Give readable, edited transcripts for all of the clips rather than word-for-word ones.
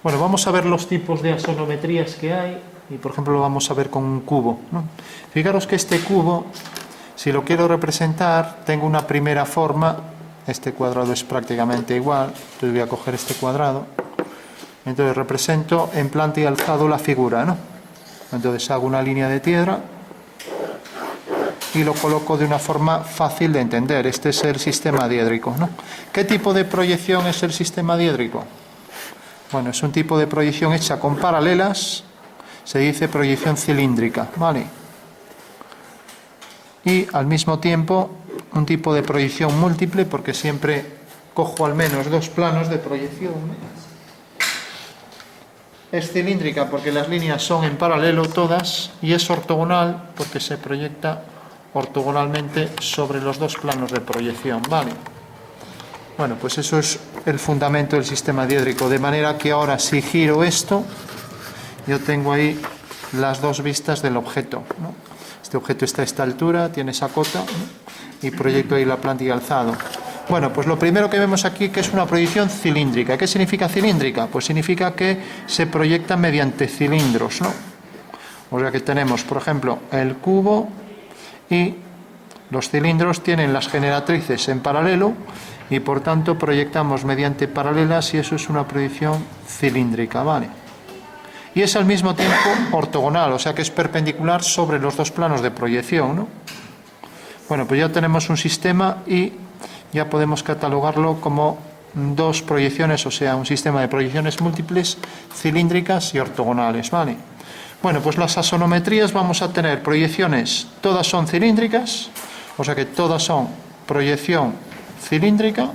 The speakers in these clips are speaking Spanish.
Bueno, vamos a ver los tipos de asonometrías que hay y, por ejemplo, lo vamos a ver con un cubo, ¿no? Fijaros que este cubo, si lo quiero representar, tengo una primera forma. Este cuadrado es prácticamente igual, entonces voy a coger este cuadrado. Entonces represento en planta y alzado la figura, ¿no? Entonces hago una línea de piedra y lo coloco de una forma fácil de entender. Este es el sistema diédrico, ¿no? ¿Qué tipo de proyección es el sistema diédrico? Bueno, es un tipo de proyección hecha con paralelas, se dice proyección cilíndrica, ¿vale? Y al mismo tiempo un tipo de proyección múltiple, porque siempre cojo al menos dos planos de proyección. Es cilíndrica porque las líneas son en paralelo todas, y es ortogonal porque se proyecta ortogonalmente sobre los dos planos de proyección, ¿vale? Bueno, pues eso es el fundamento del sistema diédrico, de manera que ahora si giro esto, yo tengo ahí las dos vistas del objeto, ¿no? Este objeto está a esta altura, tiene esa cota, ¿no? Y proyecto ahí la planta y alzado. Bueno, pues lo primero que vemos aquí que es una proyección cilíndrica. ¿Qué significa cilíndrica? Pues significa que se proyecta mediante cilindros, ¿no? O sea que tenemos, por ejemplo, el cubo y los cilindros tienen las generatrices en paralelo y por tanto proyectamos mediante paralelas y eso es una proyección cilíndrica, ¿vale? Y es al mismo tiempo ortogonal, o sea que es perpendicular sobre los dos planos de proyección, ¿no? Bueno, pues ya tenemos un sistema y ya podemos catalogarlo como dos proyecciones, o sea, un sistema de proyecciones múltiples, cilíndricas y ortogonales, ¿vale? Bueno, pues las asonometrías vamos a tener proyecciones, todas son cilíndricas, o sea que todas son proyección cilíndrica,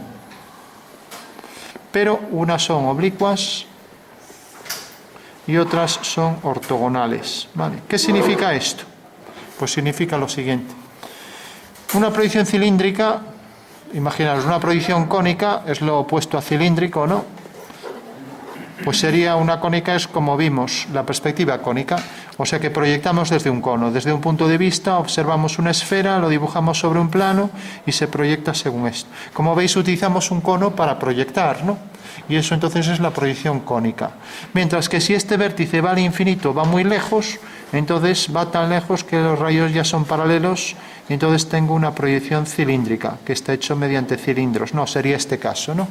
pero unas son oblicuas y otras son ortogonales, ¿vale? ¿Qué significa esto? Pues significa lo siguiente. Una proyección cilíndrica, imaginaros, una proyección cónica es lo opuesto a cilíndrico, ¿no? Pues sería una cónica, es como vimos, la perspectiva cónica, o sea que proyectamos desde un cono, desde un punto de vista, observamos una esfera, lo dibujamos sobre un plano y se proyecta según esto. Como veis, utilizamos un cono para proyectar, ¿no? Y eso entonces es la proyección cónica. Mientras que si este vértice va al infinito, va muy lejos, entonces va tan lejos que los rayos ya son paralelos, y entonces tengo una proyección cilíndrica, que está hecho mediante cilindros, no, sería este caso, ¿no?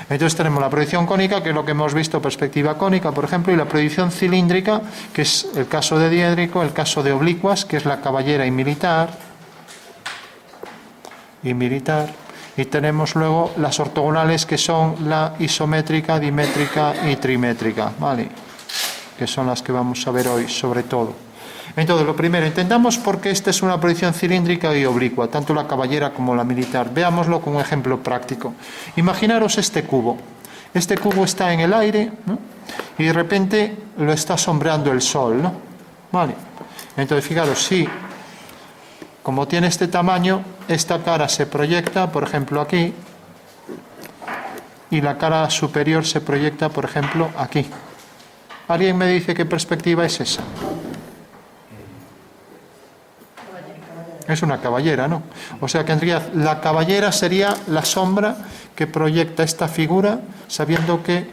Entonces tenemos la proyección cónica, que es lo que hemos visto, perspectiva cónica, por ejemplo, y la proyección cilíndrica, que es el caso de diédrico, el caso de oblicuas, que es la caballera y militar, y tenemos luego las ortogonales, que son la isométrica, dimétrica y trimétrica, ¿vale? Que son las que vamos a ver hoy, sobre todo. Entonces, lo primero, entendamos por qué esta es una proyección cilíndrica y oblicua, tanto la caballera como la militar. Veámoslo con un ejemplo práctico. Imaginaros este cubo. Este cubo está en el aire, ¿no? Y de repente lo está sombreando el sol, ¿no? Vale. Entonces, fijaros, si como tiene este tamaño, esta cara se proyecta, por ejemplo, aquí, y la cara superior se proyecta, por ejemplo, aquí. ¿Alguien me dice qué perspectiva es esa? Es una caballera, ¿no? O sea que en realidad la caballera sería la sombra que proyecta esta figura, sabiendo que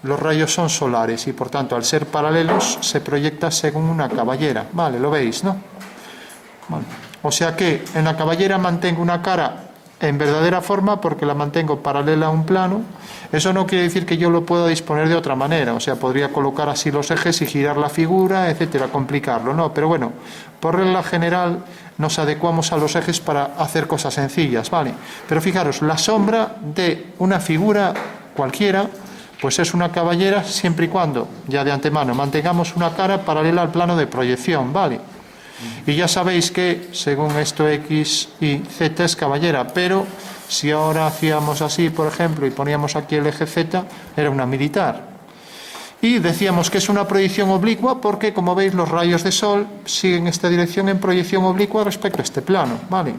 los rayos son solares y por tanto al ser paralelos se proyecta según una caballera. Vale, lo veis, ¿no? Vale. O sea que en la caballera mantengo una cara en verdadera forma porque la mantengo paralela a un plano. Eso no quiere decir que yo lo pueda disponer de otra manera, o sea, podría colocar así los ejes y girar la figura, etcétera, complicarlo, ¿no? Pero bueno, por regla general nos adecuamos a los ejes para hacer cosas sencillas, ¿vale? Pero fijaros, la sombra de una figura cualquiera, pues es una caballera siempre y cuando, ya de antemano, mantengamos una cara paralela al plano de proyección, ¿vale? Y ya sabéis que según esto X y Z es caballera, pero si ahora hacíamos así, por ejemplo, y poníamos aquí el eje Z, era una militar. Y decíamos que es una proyección oblicua porque, como veis, los rayos de sol siguen esta dirección en proyección oblicua respecto a este plano, ¿vale?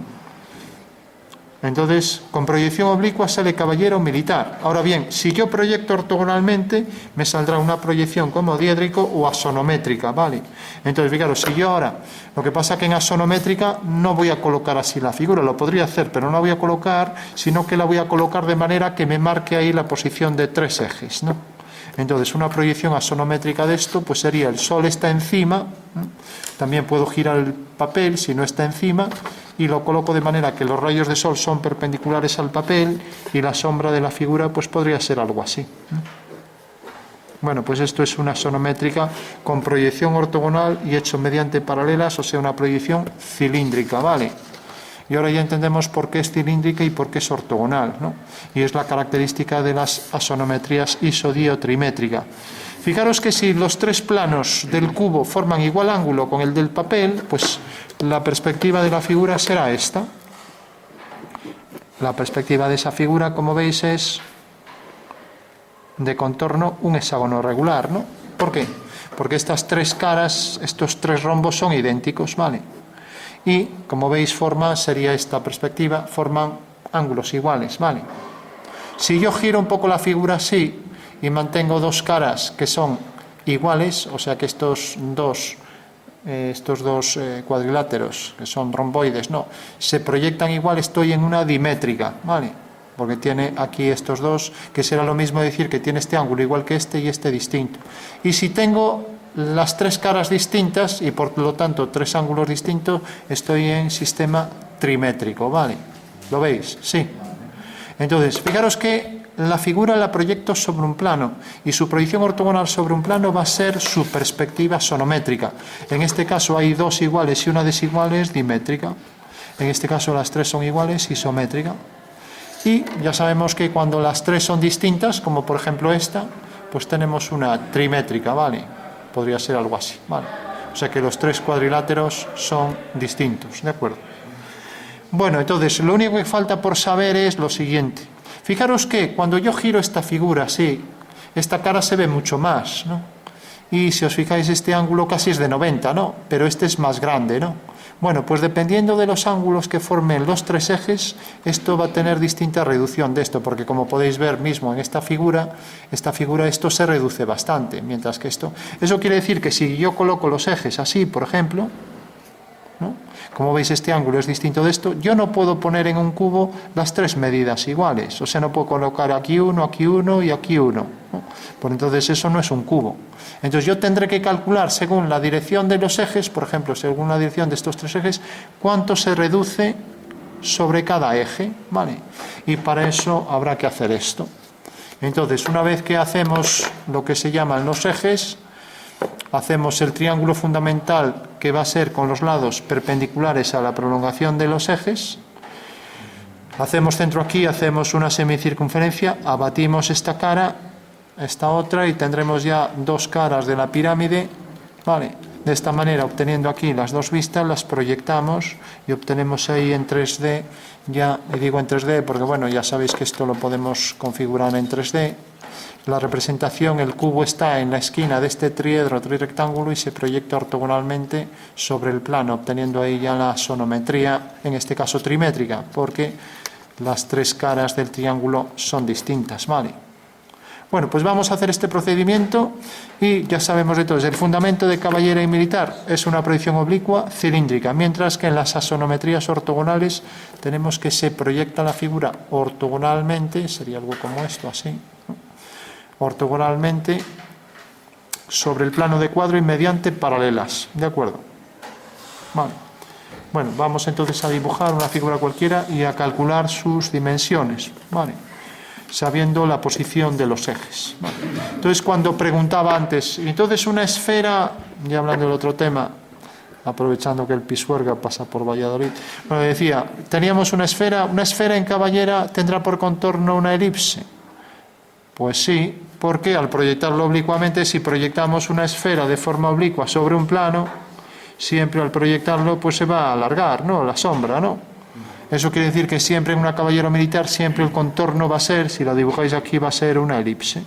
Entonces, con proyección oblicua sale caballera o militar. Ahora bien, si yo proyecto ortogonalmente, me saldrá una proyección como diédrico o asonométrica, ¿vale? Entonces, fijaros, si yo ahora, lo que pasa que en asonométrica no voy a colocar así la figura, lo podría hacer, pero no la voy a colocar, sino que la voy a colocar de manera que me marque ahí la posición de tres ejes, ¿no? Entonces, una proyección axonométrica de esto, pues sería el Sol está encima, también puedo girar el papel si no está encima, y lo coloco de manera que los rayos de Sol son perpendiculares al papel, y la sombra de la figura, pues podría ser algo así. Bueno, pues esto es una axonométrica con proyección ortogonal y hecho mediante paralelas, o sea, una proyección cilíndrica, ¿vale? Y ahora ya entendemos por qué es cilíndrica y por qué es ortogonal, ¿no? Y es la característica de las axonometrías isodiotrimétrica. Fijaros que si los tres planos del cubo forman igual ángulo con el del papel, pues la perspectiva de la figura será esta. La perspectiva de esa figura, como veis, es de contorno un hexágono regular, ¿no? ¿Por qué? Porque estas tres caras, estos tres rombos son idénticos, ¿vale? Y, como veis, sería esta perspectiva, forman ángulos iguales, ¿vale? Si yo giro un poco la figura así y mantengo dos caras que son iguales, o sea que estos dos cuadriláteros, que son romboides, no, se proyectan igual, estoy en una dimétrica, ¿vale? Porque tiene aquí estos dos, que será lo mismo decir que tiene este ángulo igual que este y este distinto. Y si tengo las tres caras distintas y por lo tanto tres ángulos distintos, estoy en sistema trimétrico, ¿vale? ¿Lo veis? Sí. Entonces, fijaros que la figura la proyecto sobre un plano y su proyección ortogonal sobre un plano va a ser su perspectiva axonométrica. En este caso hay dos iguales y una desigual es dimétrica. En este caso las tres son iguales, isométrica. Y ya sabemos que cuando las tres son distintas, como por ejemplo esta, pues tenemos una trimétrica, ¿vale? Podría ser algo así, ¿vale? O sea que los tres cuadriláteros son distintos, ¿de acuerdo? Bueno, entonces lo único que falta por saber es lo siguiente. Fijaros que cuando yo giro esta figura así, esta cara se ve mucho más, ¿no? Y si os fijáis, este ángulo casi es de 90, ¿no? Pero este es más grande, ¿no? Bueno, pues dependiendo de los ángulos que formen los tres ejes, esto va a tener distinta reducción de esto, porque como podéis ver mismo en esta figura esto se reduce bastante, mientras que esto... Eso quiere decir que si yo coloco los ejes así, por ejemplo, ¿no? Como veis, este ángulo es distinto de esto, yo no puedo poner en un cubo las tres medidas iguales, o sea, no puedo colocar aquí uno y aquí uno, ¿no? Pues entonces eso no es un cubo. Entonces yo tendré que calcular según la dirección de los ejes, por ejemplo, según la dirección de estos tres ejes, cuánto se reduce sobre cada eje, ¿vale? Y para eso habrá que hacer esto. Entonces, una vez que hacemos lo que se llaman los ejes, hacemos el triángulo fundamental, que va a ser con los lados perpendiculares a la prolongación de los ejes. Hacemos centro aquí, hacemos una semicircunferencia, abatimos esta cara, esta otra, y tendremos ya dos caras de la pirámide, ¿vale? De esta manera, obteniendo aquí las dos vistas, las proyectamos y obtenemos ahí en 3D, ya, y digo en 3D porque bueno, ya sabéis que esto lo podemos configurar en 3D. La representación, el cubo está en la esquina de este triedro, trirectángulo, y se proyecta ortogonalmente sobre el plano, obteniendo ahí ya la axonometría, en este caso trimétrica, porque las tres caras del triángulo son distintas, ¿vale? Bueno, pues vamos a hacer este procedimiento y ya sabemos entonces, el fundamento de caballera y militar es una proyección oblicua cilíndrica, mientras que en las axonometrías ortogonales tenemos que se proyecta la figura ortogonalmente, sería algo como esto, así, ¿no? Ortogonalmente sobre el plano de cuadro y mediante paralelas, ¿de acuerdo? Vale. Bueno, vamos entonces a dibujar una figura cualquiera y a calcular sus dimensiones, ¿vale? Sabiendo la posición de los ejes, ¿vale? Entonces, cuando preguntaba antes, entonces una esfera, ya hablando del otro tema, aprovechando que el Pisuerga pasa por Valladolid, bueno, decía, teníamos una esfera en caballera tendrá por contorno una elipse. Pues sí, porque al proyectarlo oblicuamente, si proyectamos una esfera de forma oblicua sobre un plano, siempre al proyectarlo pues se va a alargar, ¿no? La sombra, ¿no? Eso quiere decir que siempre en una caballera militar, siempre el contorno va a ser, si la dibujáis aquí, va a ser una elipse.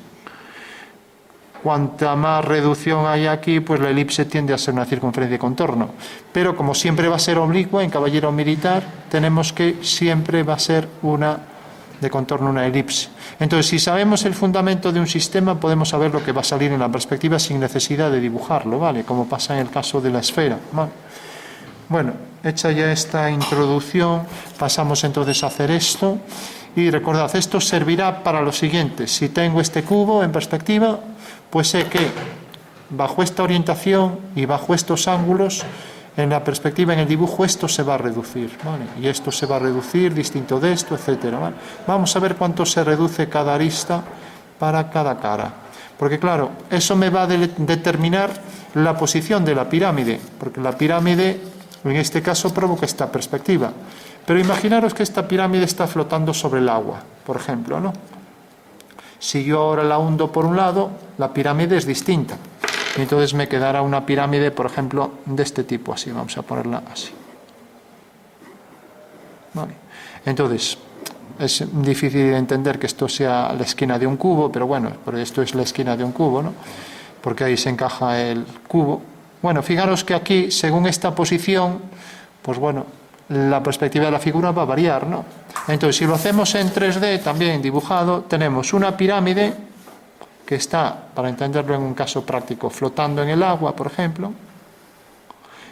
Cuanta más reducción hay aquí, pues la elipse tiende a ser una circunferencia de contorno. Pero como siempre va a ser oblicua, en caballero militar, tenemos que siempre va a ser una de contorno, una elipse. Entonces, si sabemos el fundamento de un sistema, podemos saber lo que va a salir en la perspectiva sin necesidad de dibujarlo, ¿vale? Como pasa en el caso de la esfera, ¿vale? Bueno, hecha ya esta introducción, pasamos entonces a hacer esto Y recordad, esto servirá para lo siguiente. Si tengo este cubo en perspectiva, pues sé que bajo esta orientación y bajo estos ángulos, en la perspectiva, en el dibujo, esto se va a reducir, ¿vale? Y esto se va a reducir distinto de esto, etcétera, ¿vale? Vamos a ver cuánto se reduce cada arista para cada cara. Porque claro, eso me va a determinar la posición de la pirámide, porque la pirámide, en este caso, provoca esta perspectiva. Pero imaginaros que esta pirámide está flotando sobre el agua, por ejemplo, ¿no? Si yo ahora la hundo por un lado, la pirámide es distinta. Y entonces me quedará una pirámide, por ejemplo, de este tipo, así, vamos a ponerla así. Vale. Entonces, es difícil de entender que esto sea la esquina de un cubo, pero bueno, esto es la esquina de un cubo, ¿no? Porque ahí se encaja el cubo. Bueno, fijaros que aquí, según esta posición, pues bueno, la perspectiva de la figura va a variar, ¿no? Entonces, si lo hacemos en 3D, también dibujado, tenemos una pirámide que está, para entenderlo en un caso práctico, flotando en el agua, por ejemplo.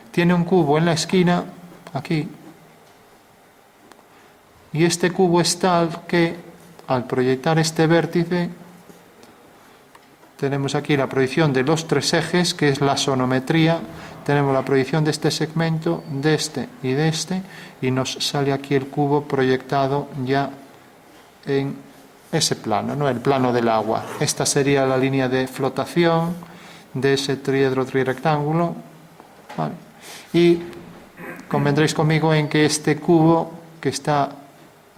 Tiene un cubo en la esquina, aquí. Y este cubo es tal que, al proyectar este vértice, tenemos aquí la proyección de los tres ejes, que es la sonometría. Tenemos la proyección de este segmento, de este y de este, y nos sale aquí el cubo proyectado ya en ese plano, ¿no? El plano del agua. Esta sería la línea de flotación de ese triedro trirectángulo. ¿Vale? Y convendréis conmigo en que este cubo que está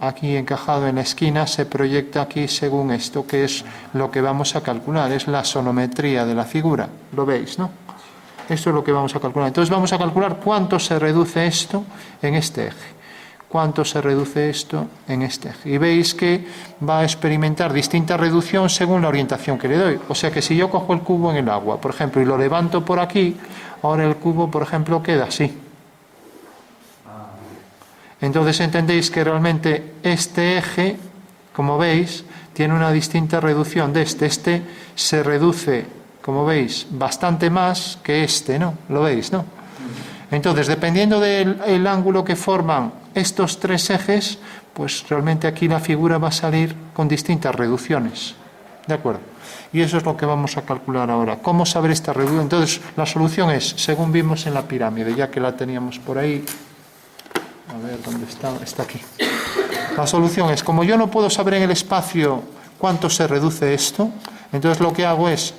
aquí encajado en la esquina se proyecta aquí según esto, que es lo que vamos a calcular, es la sonometría de la figura. ¿Lo veis, no? Esto es lo que vamos a calcular. Entonces vamos a calcular cuánto se reduce esto en este eje. Cuánto se reduce esto en este eje. Y veis que va a experimentar distinta reducción según la orientación que le doy. O sea que si yo cojo el cubo en el agua, por ejemplo, y lo levanto por aquí, ahora el cubo, por ejemplo, queda así. Entonces entendéis que realmente este eje, como veis, tiene una distinta reducción de este. Este se reduce, como veis, bastante más que este, ¿no? ¿Lo veis, no? Entonces, dependiendo del ángulo que forman estos tres ejes, pues realmente aquí la figura va a salir con distintas reducciones. ¿De acuerdo? Y eso es lo que vamos a calcular ahora. ¿Cómo saber esta reducción? Entonces, la solución es, según vimos en la pirámide, ya que la teníamos por ahí. A ver, ¿dónde está? Está aquí. La solución es, como yo no puedo saber en el espacio cuánto se reduce esto, entonces lo que hago es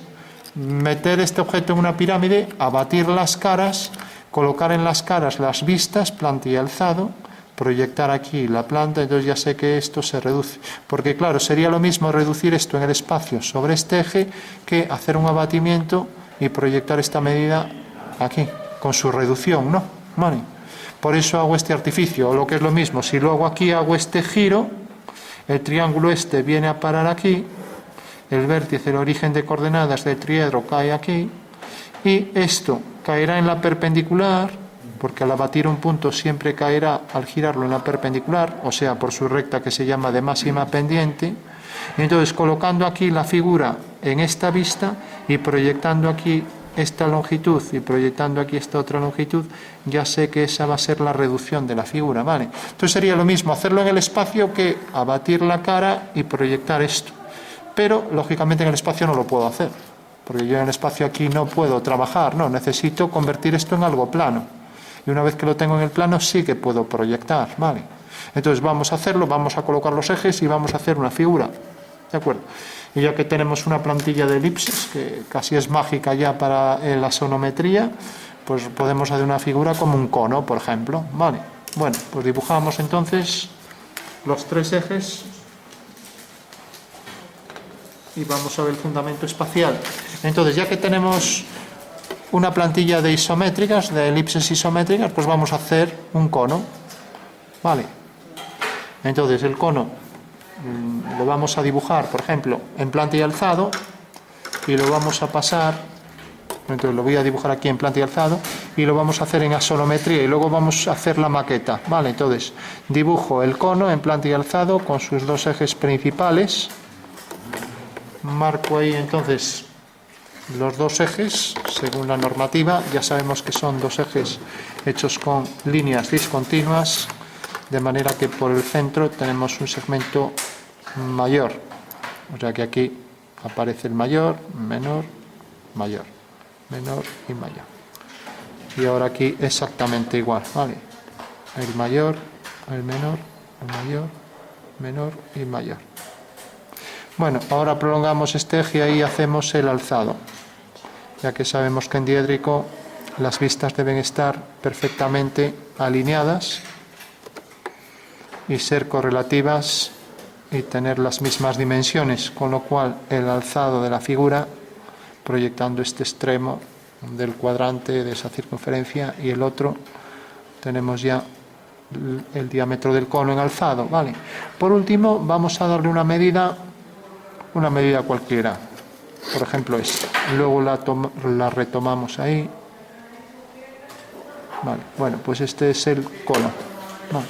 meter este objeto en una pirámide, abatir las caras, colocar en las caras las vistas, planta y alzado, proyectar aquí la planta, entonces ya sé que esto se reduce. Porque claro, sería lo mismo reducir esto en el espacio sobre este eje que hacer un abatimiento y proyectar esta medida aquí, con su reducción, ¿no? Vale. Por eso hago este artificio, o lo que es lo mismo, si lo hago aquí, hago este giro, el triángulo este viene a parar aquí, el vértice, el origen de coordenadas del triedro cae aquí, y esto caerá en la perpendicular, porque al abatir un punto siempre caerá al girarlo en la perpendicular, o sea, por su recta que se llama de máxima pendiente. Y entonces, colocando aquí la figura en esta vista y proyectando aquí esta longitud y proyectando aquí esta otra longitud, ya sé que esa va a ser la reducción de la figura, ¿vale? Entonces sería lo mismo hacerlo en el espacio que abatir la cara y proyectar esto. Pero, lógicamente, en el espacio no lo puedo hacer, porque yo en el espacio aquí no puedo trabajar, no, necesito convertir esto en algo plano. Y una vez que lo tengo en el plano, sí que puedo proyectar, ¿vale? Entonces vamos a hacerlo, vamos a colocar los ejes y vamos a hacer una figura, ¿de acuerdo? Y ya que tenemos una plantilla de elipses, que casi es mágica ya para la sonometría, pues podemos hacer una figura como un cono, por ejemplo, ¿vale? Bueno, pues dibujamos entonces los tres ejes y vamos a ver el fundamento espacial. Entonces, ya que tenemos una plantilla de isométricas, de elipses isométricas, pues vamos a hacer un cono, ¿vale? Entonces, el cono lo vamos a dibujar, por ejemplo, en planta y alzado, y lo vamos a pasar, entonces lo voy a dibujar aquí en planta y alzado, y lo vamos a hacer en asonometría, y luego vamos a hacer la maqueta, ¿vale? Entonces, dibujo el cono en planta y alzado con sus dos ejes principales, marco ahí entonces los dos ejes, según la normativa, ya sabemos que son dos ejes hechos con líneas discontinuas, de manera que por el centro tenemos un segmento mayor. O sea que aquí aparece el mayor, menor, mayor, menor y mayor. Y ahora aquí exactamente igual, ¿vale? El mayor, el menor, el mayor, menor y mayor. Bueno, ahora prolongamos este eje y ahí hacemos el alzado, ya que sabemos que en diédrico las vistas deben estar perfectamente alineadas y ser correlativas y tener las mismas dimensiones, con lo cual el alzado de la figura, proyectando este extremo del cuadrante de esa circunferencia y el otro, tenemos ya el diámetro del cono en alzado, ¿vale? Por último, vamos a darle una medida cualquiera, por ejemplo esta, luego la retomamos ahí, vale. Bueno, pues este es el cono, vale.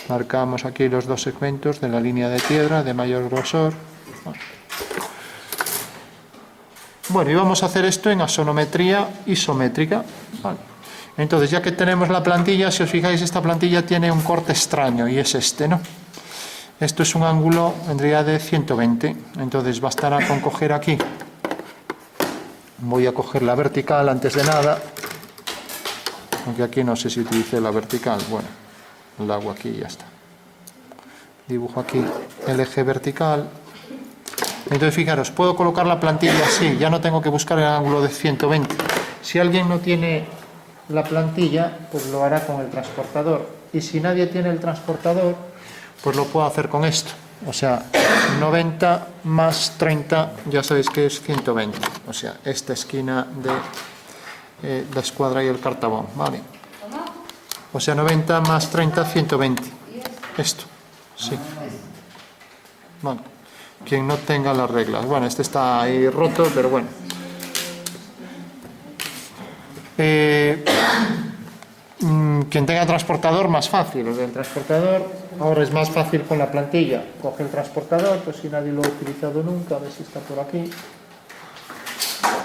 Marcamos aquí los dos segmentos de la línea de piedra de mayor grosor. Bueno, y vamos a hacer esto en axonometría isométrica, vale. Entonces, ya que tenemos la plantilla, si os fijáis, esta plantilla tiene un corte extraño y es este, ¿no? Esto es un ángulo, vendría de 120, entonces bastará con coger aquí. Voy a coger la vertical antes de nada, aunque aquí no sé si utilicé la vertical, bueno, la hago aquí y ya está. Dibujo aquí el eje vertical. Entonces, fijaros, puedo colocar la plantilla así, ya no tengo que buscar el ángulo de 120. Si alguien no tiene la plantilla, pues lo hará con el transportador. Y si nadie tiene el transportador, pues lo puedo hacer con esto. O sea, 90 más 30, ya sabéis que es 120. O sea, esta esquina de la escuadra y el cartabón, ¿vale? O sea, 90 más 30, 120. Esto, sí. Bueno, quien no tenga las reglas. Bueno, este está ahí roto, pero bueno. Quien tenga transportador, más fácil. El transportador ahora es más fácil con la plantilla. Coge el transportador, pues si nadie lo ha utilizado nunca, a ver si está por aquí.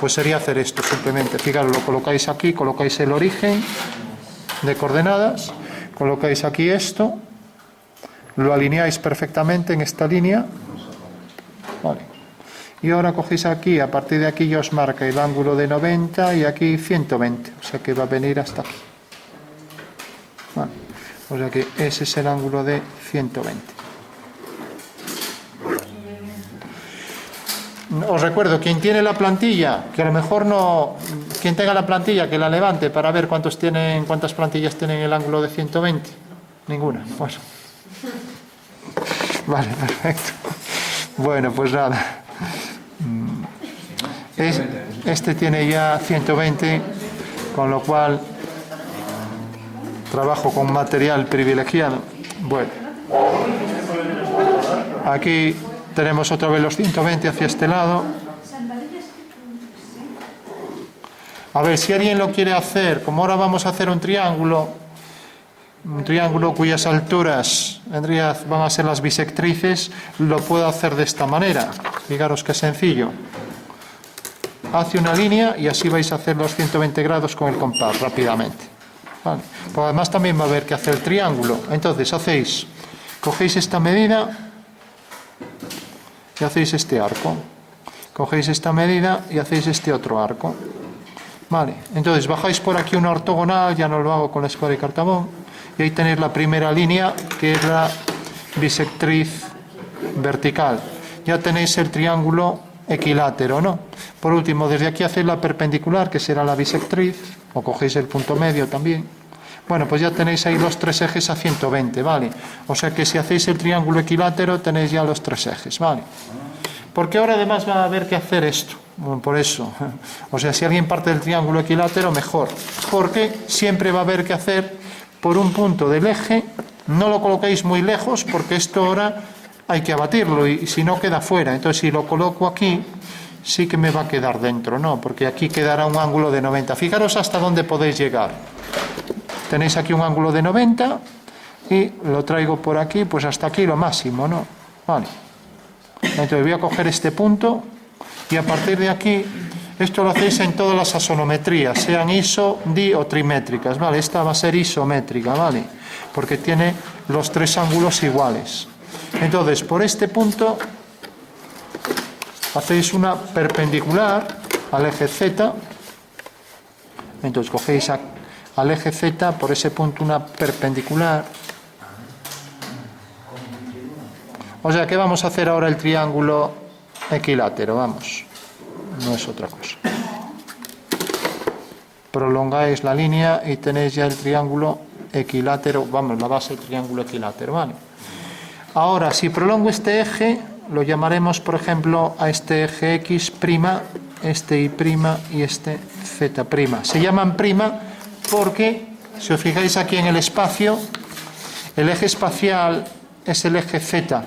Pues sería hacer esto simplemente. Fijaros, lo colocáis aquí, colocáis el origen de coordenadas, colocáis aquí esto, lo alineáis perfectamente en esta línea, vale. Y ahora cogéis aquí, a partir de aquí ya os marca el ángulo de 90 y aquí 120, o sea que va a venir hasta aquí. Vale. O sea que ese es el ángulo de 120. Os recuerdo, quien tiene la plantilla, que a lo mejor no, quien tenga la plantilla que la levante para ver cuántas plantillas tienen el ángulo de 120. Ninguna. Bueno. Vale, perfecto. Bueno, pues nada. Este tiene ya 120, con lo cual trabajo con material privilegiado. Bueno, aquí tenemos otra vez los 120 hacia este lado. A ver, si alguien lo quiere hacer, como ahora vamos a hacer un triángulo cuyas alturas van a ser las bisectrices, lo puedo hacer de esta manera. Fijaros qué sencillo. Hace una línea y así vais a hacer los 120 grados con el compás rápidamente. Vale. Pero además también va a haber que hacer el triángulo. Entonces cogéis esta medida y hacéis este arco. Cogéis esta medida y hacéis este otro arco. Vale. Entonces bajáis por aquí una ortogonal, ya no lo hago con la escuadra y cartabón. Y ahí tenéis la primera línea, que es la bisectriz vertical. Ya tenéis el triángulo equilátero, ¿no? Por último, desde aquí hacéis la perpendicular, que será la bisectriz, o cogéis el punto medio también. Bueno, pues ya tenéis ahí los tres ejes a 120, ¿vale? O sea que si hacéis el triángulo equilátero, tenéis ya los tres ejes, ¿vale? Porque ahora además va a haber que hacer esto. Bueno, por eso. O sea, si alguien parte del triángulo equilátero, mejor. Porque siempre va a haber que hacer por un punto del eje. No lo coloquéis muy lejos, porque esto ahora hay que abatirlo y si no queda fuera. Entonces, si lo coloco aquí, sí que me va a quedar dentro, ¿no? Porque aquí quedará un ángulo de 90. Fijaros hasta dónde podéis llegar. Tenéis aquí un ángulo de 90 y lo traigo por aquí, pues hasta aquí lo máximo, ¿no? Vale. Entonces voy a coger este punto y a partir de aquí Esto lo hacéis en todas las axonometrías, sean iso, di o trimétricas, ¿vale? Esta va a ser isométrica, ¿vale? Porque tiene los tres ángulos iguales. Entonces, por este punto, hacéis una perpendicular al eje Z. Entonces, cogéis al eje Z, por ese punto, una perpendicular. O sea, que vamos a hacer ahora el triángulo equilátero, vamos. No es otra cosa. Prolongáis la línea y tenéis ya el triángulo equilátero, vamos, la base del triángulo equilátero, ¿vale? Ahora, si prolongo este eje, lo llamaremos, por ejemplo, a este eje X', este Y' y este Z'. Se llaman prima porque, si os fijáis aquí en el espacio, el eje espacial es el eje Z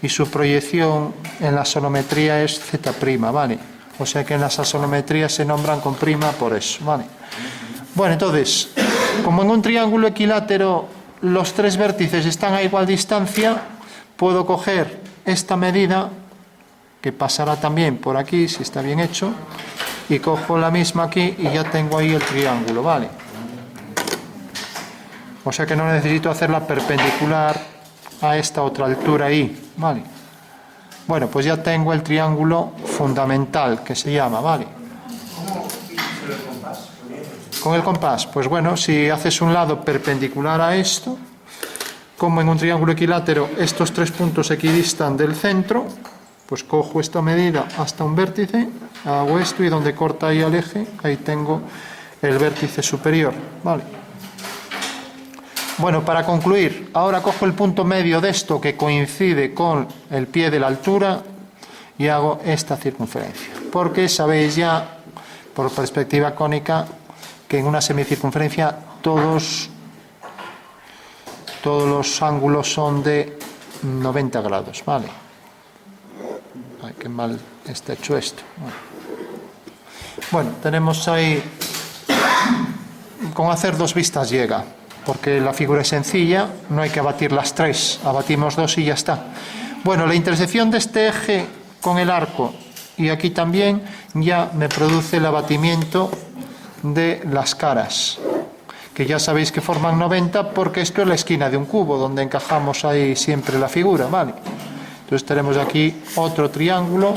y su proyección en la axonometría es Z', ¿vale? O sea que en las axonometrías se nombran con prima por eso, ¿vale? Bueno, entonces, como en un triángulo equilátero los tres vértices están a igual distancia, puedo coger esta medida, que pasará también por aquí, si está bien hecho, y cojo la misma aquí y ya tengo ahí el triángulo, ¿vale? O sea que no necesito hacerla perpendicular a esta otra altura ahí, ¿vale? Bueno, pues ya tengo el triángulo fundamental, que se llama, ¿vale? Con el compás, pues bueno, si haces un lado perpendicular a esto, como en un triángulo equilátero estos tres puntos equidistan del centro, pues cojo esta medida hasta un vértice, hago esto y donde corta ahí el eje, ahí tengo el vértice superior, ¿vale? Bueno, para concluir, ahora cojo el punto medio de esto que coincide con el pie de la altura y hago esta circunferencia. Porque sabéis ya, por perspectiva cónica, que en una semicircunferencia todos los ángulos son de 90 grados, ¿vale? Ay, qué mal está hecho esto. Bueno, tenemos ahí, con hacer dos vistas llega. Porque la figura es sencilla, no hay que abatir las tres, abatimos dos y ya está. Bueno, la intersección de este eje con el arco y aquí también ya me produce el abatimiento de las caras, que ya sabéis que forman 90 porque esto es la esquina de un cubo donde encajamos ahí siempre la figura, ¿vale? Entonces tenemos aquí otro triángulo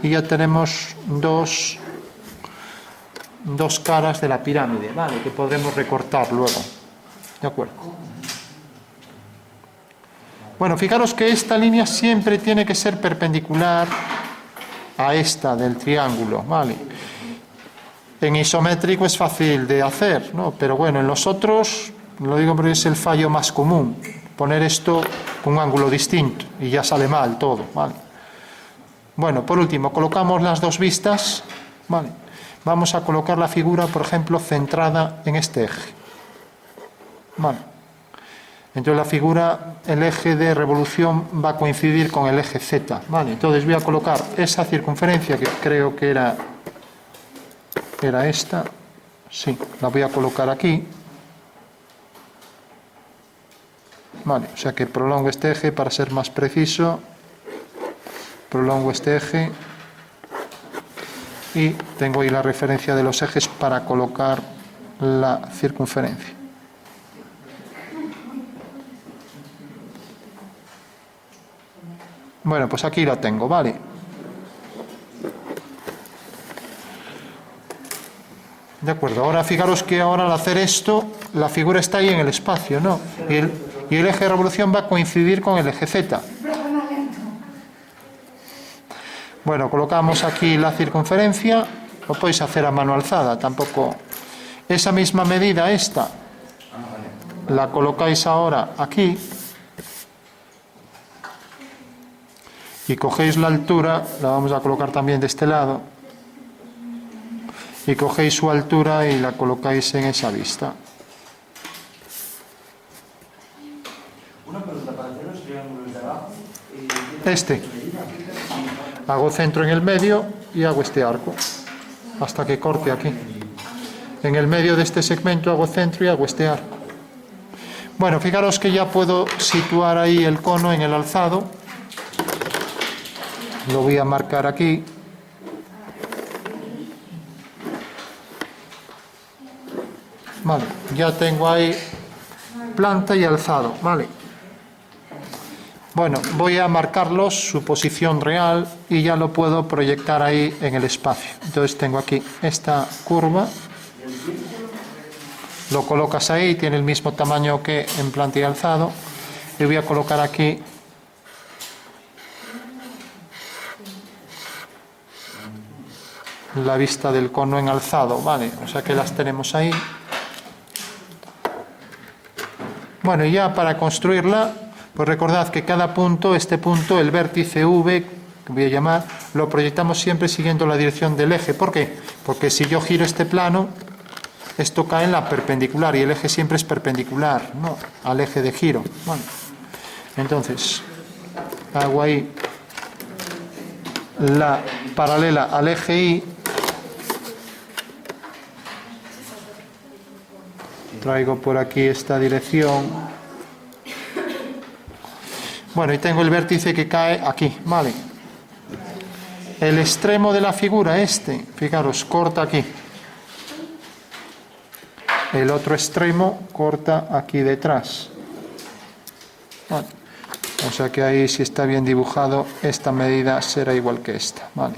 y ya tenemos dos caras de la pirámide, ¿vale? Que podremos recortar luego. ¿De acuerdo? Bueno, fijaros que esta línea siempre tiene que ser perpendicular a esta del triángulo, ¿vale? En isométrico es fácil de hacer, ¿no? Pero bueno, en los otros, lo digo porque es el fallo más común, poner esto con un ángulo distinto y ya sale mal todo, ¿vale? Bueno, por último, colocamos las dos vistas, ¿vale? Vamos a colocar la figura, por ejemplo, centrada en este eje. Vale. Entonces la figura, el eje de revolución va a coincidir con el eje Z, ¿vale? Entonces voy a colocar esa circunferencia que creo que era esta, sí, la voy a colocar aquí, vale, o sea que prolongo este eje para ser más preciso, prolongo este eje y tengo ahí la referencia de los ejes para colocar la circunferencia. Bueno, pues aquí la tengo, ¿vale? De acuerdo, ahora fijaros que ahora al hacer esto, la figura está ahí en el espacio, ¿no? Y el eje de revolución va a coincidir con el eje Z. Bueno, colocamos aquí la circunferencia, lo podéis hacer a mano alzada, tampoco... Esa misma medida, esta, la colocáis ahora aquí, y cogéis la altura, la vamos a colocar también de este lado, y cogéis su altura y la colocáis en esa vista. Una pregunta, para hacer los triángulos de abajo... Este. Hago centro en el medio y hago este arco, hasta que corte aquí. En el medio de este segmento hago centro y hago este arco. Bueno, fijaros que ya puedo situar ahí el cono en el alzado. Lo voy a marcar aquí. Vale, ya tengo ahí planta y alzado, vale. Bueno, voy a marcarlos, su posición real, y ya lo puedo proyectar ahí en el espacio. Entonces tengo aquí esta curva, lo colocas ahí, tiene el mismo tamaño que en planta y alzado, y voy a colocar aquí la vista del cono en alzado, vale, o sea que las tenemos ahí. Bueno, y ya para construirla, pues recordad que cada punto, este punto, el vértice V, que voy a llamar, lo proyectamos siempre siguiendo la dirección del eje. ¿Por qué? Porque si yo giro este plano, esto cae en la perpendicular, y el eje siempre es perpendicular, ¿no?, al eje de giro. Bueno, entonces, hago ahí la paralela al eje Y, traigo por aquí esta dirección. Bueno, y tengo el vértice que cae aquí, ¿vale? El extremo de la figura, fijaros, corta aquí. El otro extremo corta aquí detrás. Vale. O sea que ahí, si está bien dibujado, esta medida será igual que esta, ¿vale?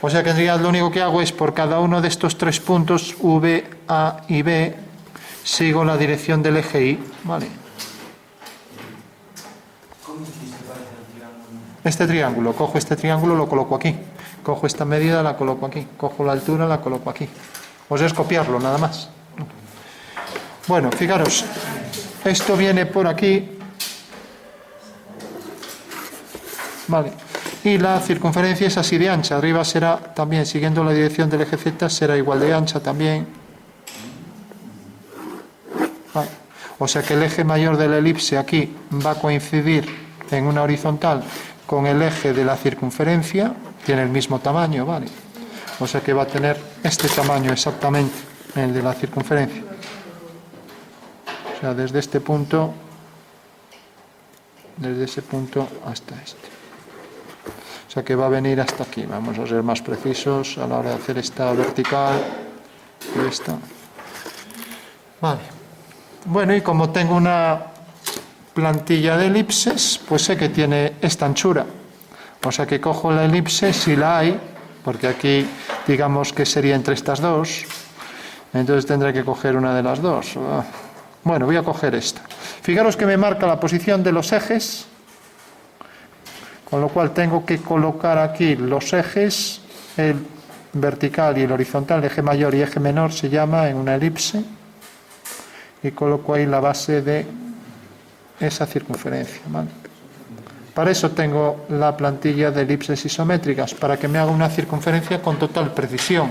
O sea que en realidad lo único que hago es, por cada uno de estos tres puntos, V, A y B, sigo la dirección del eje Y, ¿vale? ¿Cómo hiciste para hacer el triángulo? Este triángulo, cojo este triángulo, lo coloco aquí. Cojo esta medida, la coloco aquí. Cojo la altura, la coloco aquí. Pues es copiarlo, nada más. Bueno, fijaros, esto viene por aquí, ¿vale? Y la circunferencia es así de ancha. Arriba será también, siguiendo la dirección del eje Z, será igual de ancha también. Vale. O sea que el eje mayor de la elipse aquí va a coincidir en una horizontal con el eje de la circunferencia, tiene el mismo tamaño, ¿vale? O sea que va a tener este tamaño exactamente, el de la circunferencia. O sea, desde este punto, desde ese punto hasta este. O sea que va a venir hasta aquí. Vamos a ser más precisos a la hora de hacer esta vertical y esta. Vale. Bueno, y como tengo una plantilla de elipses, pues sé que tiene esta anchura. O sea que cojo la elipse, si la hay, porque aquí digamos que sería entre estas dos, entonces tendré que coger una de las dos. Bueno, voy a coger esta. Fijaros que me marca la posición de los ejes, con lo cual tengo que colocar aquí los ejes, el vertical y el horizontal, eje mayor y eje menor se llama en una elipse, y coloco ahí la base de esa circunferencia, ¿vale? Para eso tengo la plantilla de elipses isométricas, para que me haga una circunferencia con total precisión,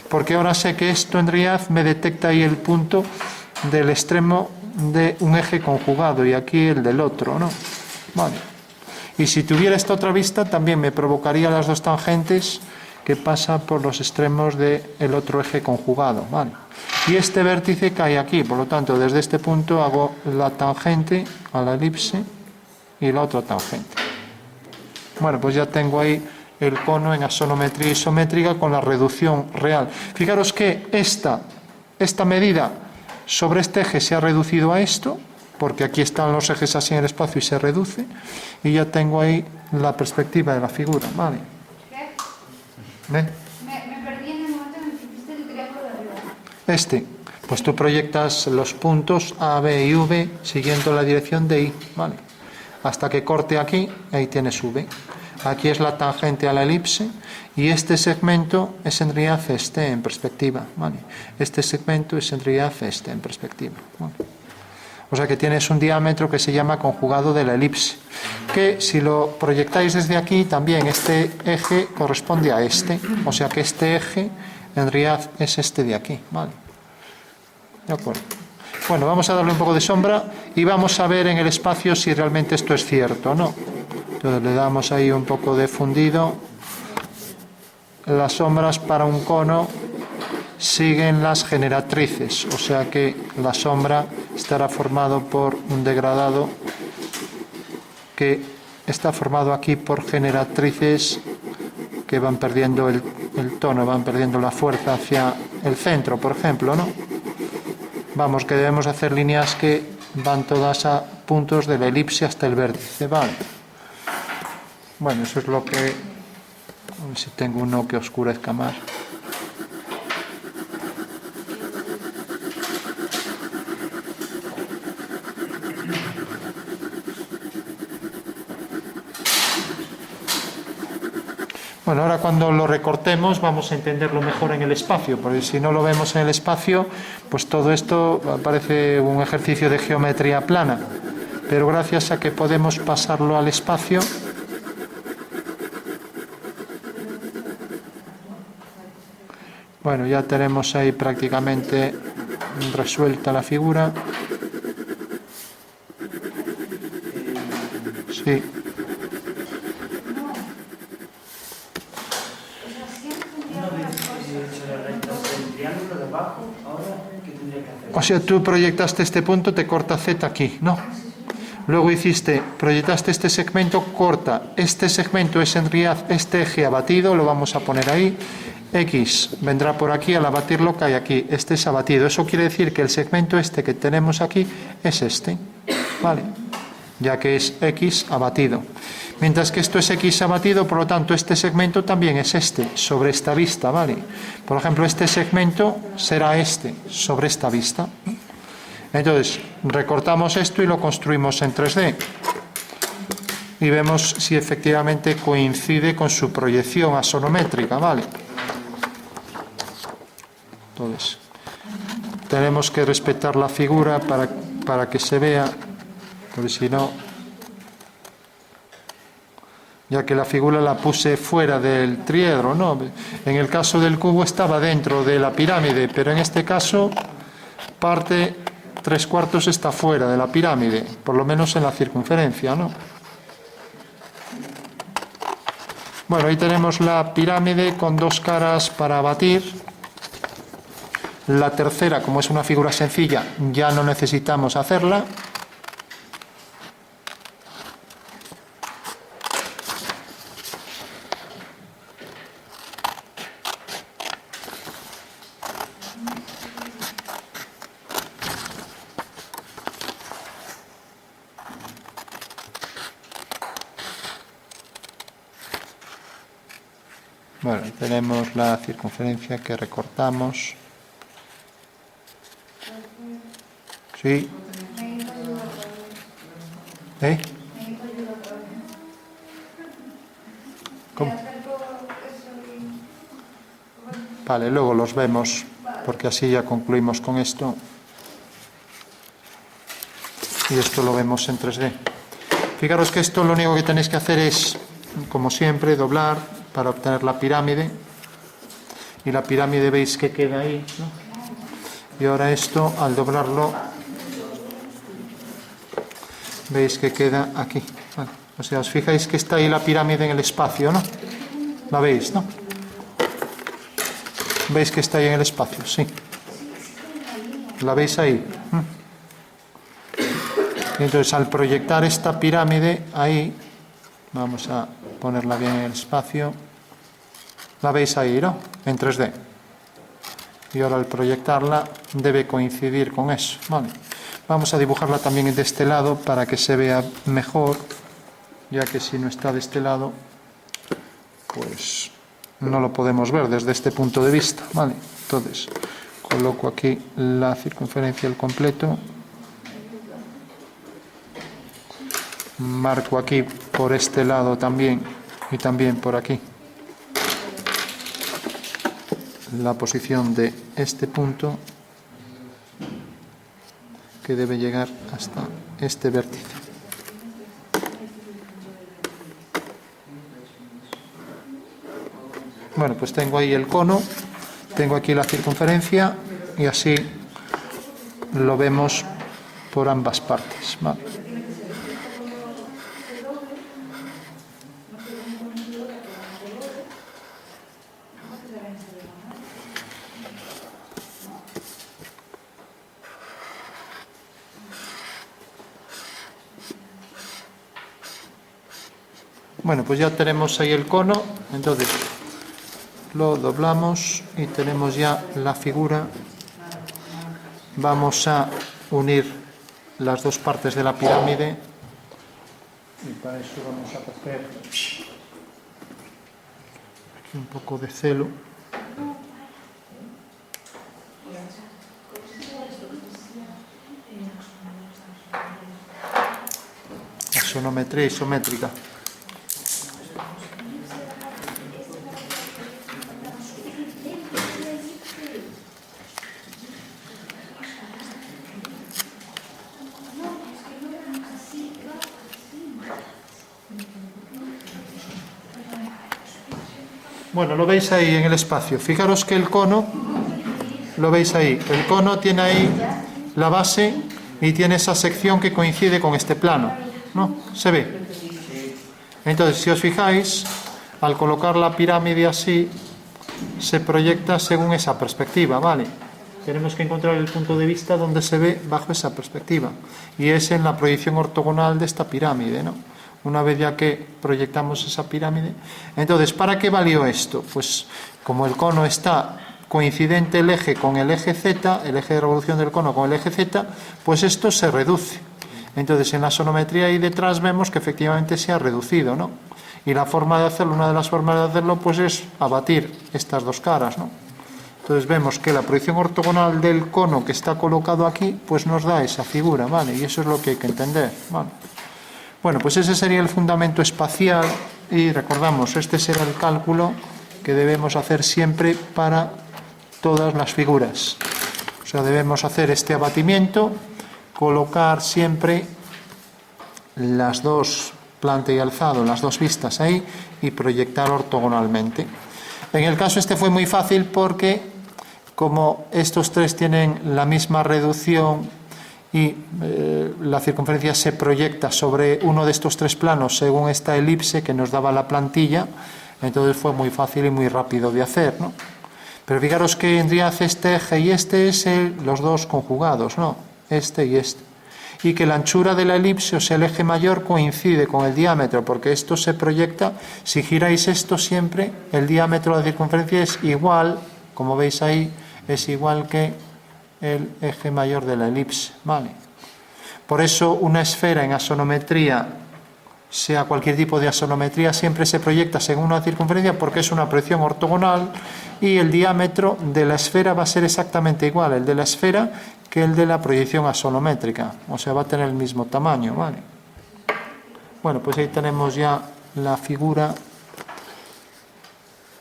porque ahora sé que esto en realidad me detecta ahí el punto del extremo de un eje conjugado y aquí el del otro, ¿no? Vale. Y si tuviera esta otra vista, también me provocaría las dos tangentes que pasan por los extremos del otro eje conjugado, ¿vale? Y este vértice cae aquí, por lo tanto, desde este punto hago la tangente a la elipse y la otra tangente. Bueno, pues ya tengo ahí el cono en axonometría isométrica con la reducción real. Fijaros que esta medida sobre este eje se ha reducido a esto, porque aquí están los ejes así en el espacio y se reduce, y ya tengo ahí la perspectiva de la figura, ¿vale? ¿Qué? ¿Eh? Me perdí en el momento en el que hiciste el triángulo de arriba. Pues tú proyectas los puntos A, B y V siguiendo la dirección de Y, ¿vale? Hasta que corte aquí, ahí tienes V. Aquí es la tangente a la elipse, y este segmento es en realidad este en perspectiva, ¿vale? Este segmento es en realidad este en perspectiva, ¿vale? O sea que tienes un diámetro que se llama conjugado de la elipse, que si lo proyectáis desde aquí, también este eje corresponde a este, o sea que este eje en realidad es este de aquí, ¿vale? De acuerdo. Bueno, vamos a darle un poco de sombra y vamos a ver en el espacio si realmente esto es cierto o no. Entonces le damos ahí un poco de fundido. Las sombras para un cono siguen las generatrices, o sea que la sombra estará formado por un degradado que está formado aquí por generatrices que van perdiendo el el tono, van perdiendo la fuerza hacia el centro, por ejemplo, ¿no? Vamos, que debemos hacer líneas que van todas a puntos de la elipse hasta el vértice, ¿vale? Bueno, eso es lo que... A ver si tengo uno que oscurezca más. Bueno, ahora cuando lo recortemos vamos a entenderlo mejor en el espacio, porque si no lo vemos en el espacio, pues todo esto parece un ejercicio de geometría plana. Pero gracias a que podemos pasarlo al espacio, bueno, ya tenemos ahí prácticamente resuelta la figura. Sí. O sea, tú proyectaste este punto, te corta Z aquí, ¿no? Luego proyectaste este segmento, corta. Este segmento es en realidad este eje abatido, lo vamos a poner ahí. X vendrá por aquí, al abatirlo cae aquí. Este es abatido. Eso quiere decir que el segmento este que tenemos aquí es este, ¿vale? Ya que es X abatido. Mientras que esto es X abatido, por lo tanto, este segmento también es este, sobre esta vista, ¿vale? Por ejemplo, este segmento será este, sobre esta vista. Entonces, recortamos esto y lo construimos en 3D. Y vemos si efectivamente coincide con su proyección axonométrica, ¿vale? Entonces, tenemos que respetar la figura para que se vea, porque si no, ya que la figura la puse fuera del triedro, ¿no? En el caso del cubo estaba dentro de la pirámide, pero en este caso parte 3/4 está fuera de la pirámide, por lo menos en la circunferencia, ¿no? Bueno, ahí tenemos la pirámide con dos caras para batir. La tercera, como es una figura sencilla, ya no necesitamos hacerla. Bueno, tenemos la circunferencia que recortamos. Sí. ¿Eh? ¿Cómo? Vale, luego los vemos, porque así ya concluimos con esto. Y esto lo vemos en 3D. Fijaros que esto lo único que tenéis que hacer es, como siempre, doblar para obtener la pirámide. Y la pirámide veis que queda ahí, ¿no? Y ahora esto, al doblarlo, veis que queda aquí. Vale. O sea, os fijáis que está ahí la pirámide en el espacio, ¿no? ¿La veis, no? ¿Veis que está ahí en el espacio? Sí. ¿La veis ahí? Y entonces, al proyectar esta pirámide ahí, vamos a ponerla bien en el espacio. ¿La veis ahí, no? En 3D. Y ahora al proyectarla debe coincidir con eso, ¿vale? Vamos a dibujarla también de este lado para que se vea mejor, ya que si no está de este lado, pues no lo podemos ver desde este punto de vista, ¿vale? Entonces, coloco aquí la circunferencia al completo, marco aquí por este lado también y también por aquí la posición de este punto, que debe llegar hasta este vértice. Bueno, pues tengo ahí el cono, tengo aquí la circunferencia y así lo vemos por ambas partes, ¿vale? Bueno, pues ya tenemos ahí el cono. Entonces, lo doblamos y tenemos ya la figura. Vamos a unir las dos partes de la pirámide y para eso vamos a coger aquí un poco de celo. Axonometría isométrica. Bueno, lo veis ahí en el espacio. Fijaros que el cono, lo veis ahí, el cono tiene ahí la base y tiene esa sección que coincide con este plano, ¿no? ¿Se ve? Entonces, si os fijáis, al colocar la pirámide así, se proyecta según esa perspectiva, ¿vale? Tenemos que encontrar el punto de vista donde se ve bajo esa perspectiva. Y es en la proyección ortogonal de esta pirámide, ¿no? Una vez ya que proyectamos esa pirámide. Entonces, ¿para qué valió esto? Pues como el cono está coincidente el eje con el eje Z, el eje de revolución del cono con el eje Z, pues esto se reduce. Entonces, en la sonometría ahí detrás vemos que efectivamente se ha reducido, ¿no? Y la forma de hacerlo, una de las formas de hacerlo, pues es abatir estas dos caras, ¿no? Entonces vemos que la proyección ortogonal del cono que está colocado aquí, pues nos da esa figura, ¿vale? Y eso es lo que hay que entender, ¿vale? Bueno, pues ese sería el fundamento espacial y recordamos, este será el cálculo que debemos hacer siempre para todas las figuras. O sea, debemos hacer este abatimiento, colocar siempre las dos, planta y alzado, las dos vistas ahí y proyectar ortogonalmente. En el caso este fue muy fácil porque como estos tres tienen la misma reducción y la circunferencia se proyecta sobre uno de estos tres planos según esta elipse que nos daba la plantilla, entonces fue muy fácil y muy rápido de hacer, ¿no? Pero fijaros que en realidad este eje y este es los dos conjugados, ¿no? Este y este. Y que la anchura de la elipse, o sea, el eje mayor, coincide con el diámetro, porque esto se proyecta, si giráis esto siempre, el diámetro de la circunferencia es igual, como veis ahí, es igual que el eje mayor de la elipse, ¿vale? Por eso una esfera en axonometría, sea cualquier tipo de axonometría, siempre se proyecta según una circunferencia porque es una proyección ortogonal y el diámetro de la esfera va a ser exactamente igual, el de la esfera, que el de la proyección axonométrica, o sea, va a tener el mismo tamaño, ¿vale? Bueno, pues ahí tenemos ya la figura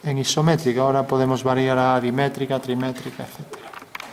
en isométrica, ahora podemos variar a dimétrica, trimétrica, etc.